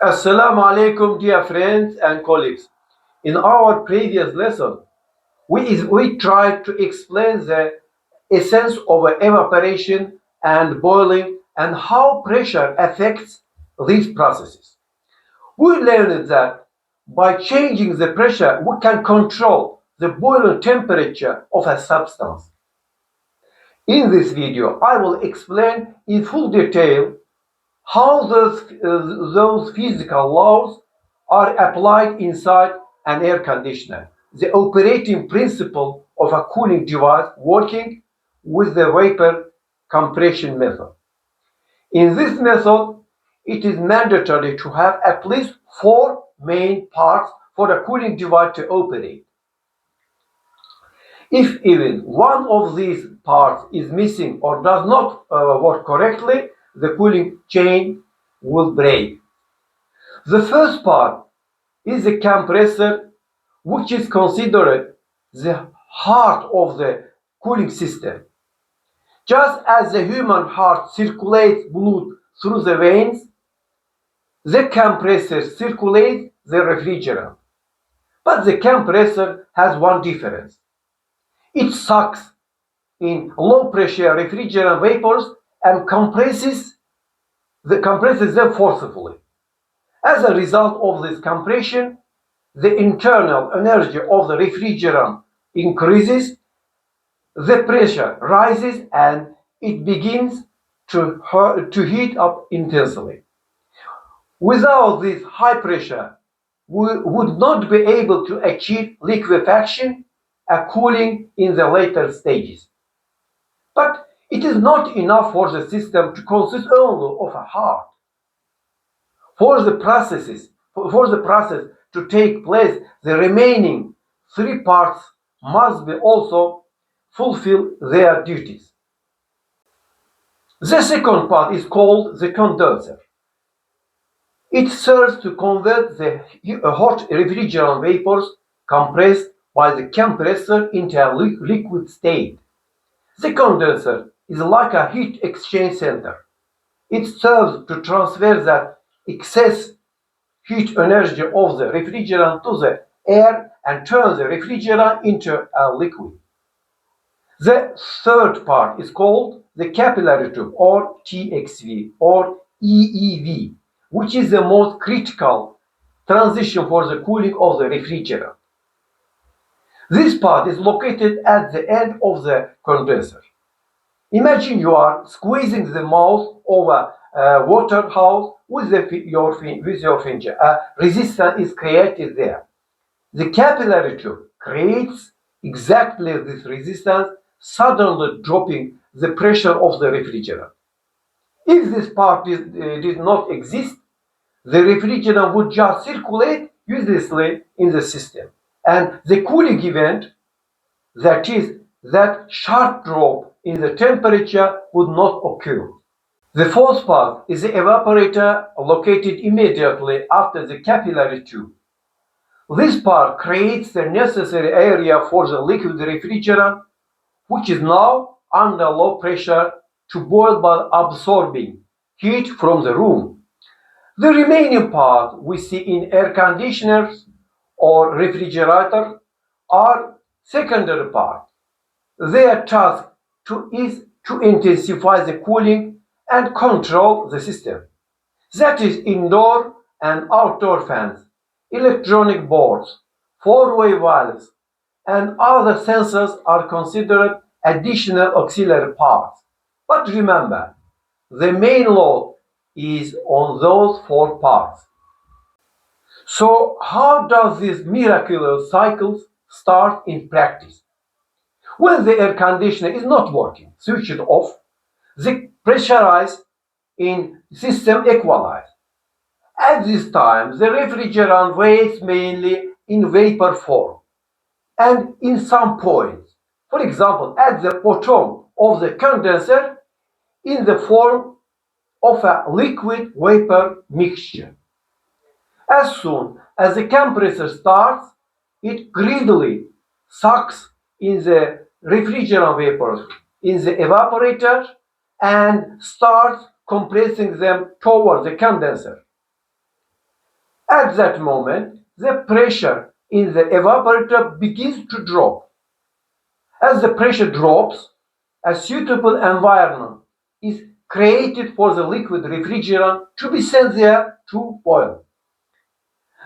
As-salamu alaykum, dear friends and colleagues. In our previous lesson, we tried to explain the essence of evaporation and boiling and how pressure affects these processes. We learned that by changing the pressure, we can control the boiling temperature of a substance. In this video, I will explain in full detail how those physical laws are applied inside an air conditioner, the operating principle of a cooling device working with the vapor compression method. In this method, it is mandatory to have at least 4 main parts for a cooling device to operate. If even one of these parts is missing or does not work correctly, the cooling chain will break. The first part is the compressor, which is considered the heart of the cooling system. Just as the human heart circulates blood through the veins, the compressor circulates the refrigerant. But the compressor has one difference. It sucks in low pressure refrigerant vapors and compresses them forcibly. As a result of this compression, the internal energy of the refrigerant increases, the pressure rises, and it begins to heat up intensely. Without this high pressure, we would not be able to achieve liquefaction and cooling in the later stages. But it is not enough for the system to consist only of a heart. For the process to take place, the remaining 3 parts must be also fulfill their duties. The second part is called the condenser. It serves to convert the hot refrigerant vapors compressed by the compressor into a liquid state. The condenser is like a heat exchange center. It serves to transfer that excess heat energy of the refrigerant to the air and turn the refrigerant into a liquid. The third part is called the capillary tube or TXV or EEV, which is the most critical transition for the cooling of the refrigerant. This part is located at the end of the condenser. Imagine you are squeezing the mouth of a water hose with your finger. A resistance is created there. The capillary tube creates exactly this resistance, suddenly dropping the pressure of the refrigerant. If this part did not exist, the refrigerant would just circulate uselessly in the system. And the cooling event, that is, that sharp drop in the temperature, would not occur. The fourth part is the evaporator located immediately after the capillary tube. This part creates the necessary area for the liquid refrigerant, which is now under low pressure, to boil by absorbing heat from the room. The remaining part we see in air conditioners or refrigerator are secondary part. Their task is to intensify the cooling and control the system. That is, indoor and outdoor fans, electronic boards, four-way valves, and other sensors are considered additional auxiliary parts. But remember, the main load is on those 4 parts. So how does this miraculous cycle start in practice? When the air conditioner is not working, switch it off, the pressurized in system equalize. At this time, the refrigerant waits mainly in vapor form and in some points, for example, at the bottom of the condenser, in the form of a liquid vapor mixture. As soon as the compressor starts, it greedily sucks in the refrigerant vapors in the evaporator and starts compressing them toward the condenser. At that moment, the pressure in the evaporator begins to drop. As the pressure drops, a suitable environment is created for the liquid refrigerant to be sent there to boil.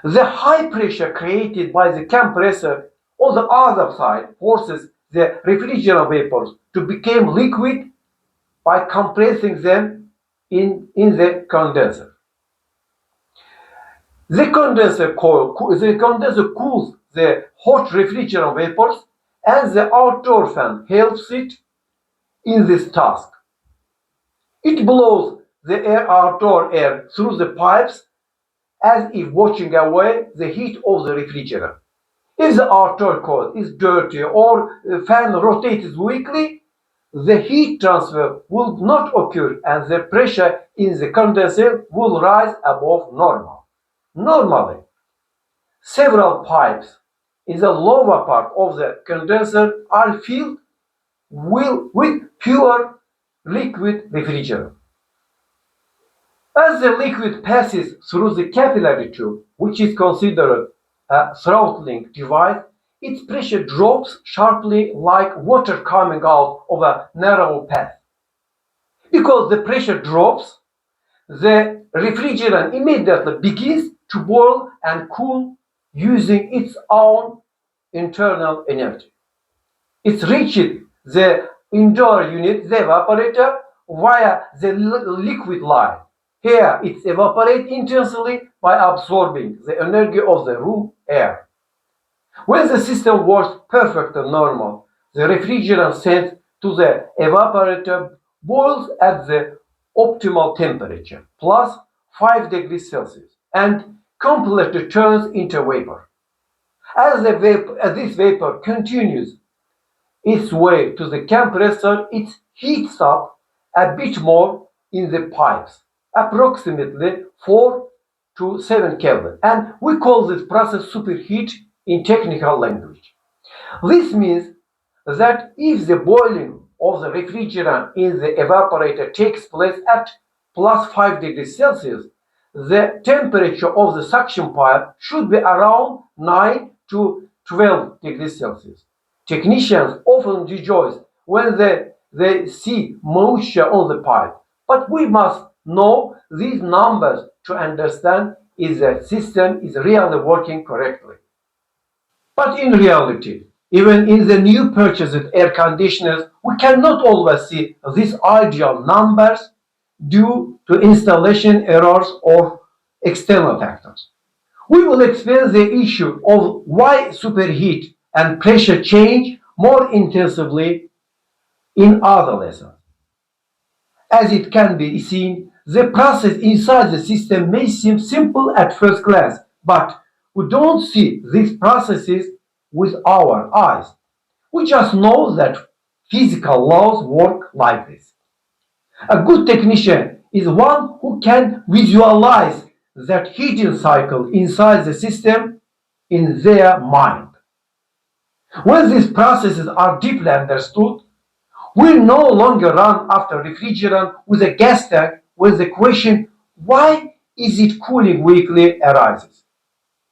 The high pressure created by the compressor on the other side forces the refrigerant vapors to become liquid by compressing them in the condenser. The condenser cools the hot refrigerant vapors, and the outdoor fan helps it in this task. It blows the outdoor air through the pipes as if washing away the heat of the refrigerant. If the outdoor coil is dirty or the fan rotates weakly, the heat transfer will not occur and the pressure in the condenser will rise above normal. Normally, several pipes in the lower part of the condenser are filled with pure liquid refrigerant. As the liquid passes through the capillary tube, which is considered a throttling device, its pressure drops sharply like water coming out of a narrow path. Because the pressure drops, the refrigerant immediately begins to boil and cool using its own internal energy. It reaches the indoor unit, the evaporator, via the liquid line. Here it evaporates intensely by absorbing the energy of the room air. When the system works perfectly normal, the refrigerant sent to the evaporator boils at the optimal temperature, plus 5 degrees Celsius, and completely turns into vapor. As this vapor continues its way to the compressor, it heats up a bit more in the pipes, approximately 4 to 7 Kelvin, and we call this process superheat in technical language. This means that if the boiling of the refrigerant in the evaporator takes place at plus 5 degrees Celsius, the temperature of the suction pipe should be around 9 to 12 degrees Celsius. Technicians often rejoice when they see moisture on the pipe, but we must know these numbers to understand if the system is really working correctly. But in reality, even in the new purchased air conditioners, we cannot always see these ideal numbers due to installation errors or external factors. We will explain the issue of why superheat and pressure change more intensively in other lessons. As it can be seen, the process inside the system may seem simple at first glance, but we don't see these processes with our eyes. We just know that physical laws work like this. A good technician is one who can visualize that heating cycle inside the system in their mind. When these processes are deeply understood, we no longer run after refrigerant with a gas tank when the question, why is it cooling weakly, arises.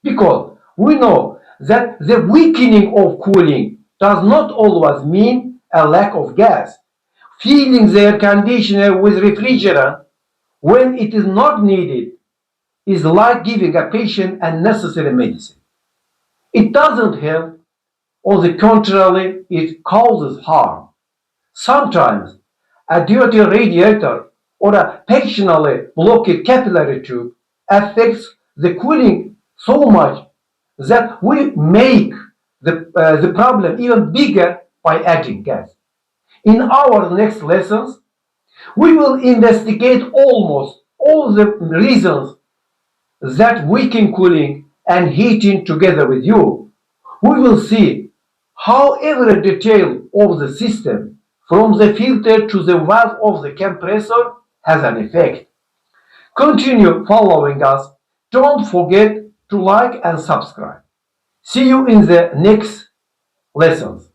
Because we know that the weakening of cooling does not always mean a lack of gas. Filling the air conditioner with refrigerant when it is not needed is like giving a patient unnecessary medicine. It doesn't help, on the contrary, it causes harm. Sometimes a dirty radiator or a patiently blocked capillary tube affects the cooling so much that we make the problem even bigger by adding gas. In our next lessons, we will investigate almost all the reasons that weaken cooling and heating together with you. We will see how every detail of the system, from the filter to the valve of the compressor, has an effect. Continue following us. Don't forget to like and subscribe. See you in the next lessons.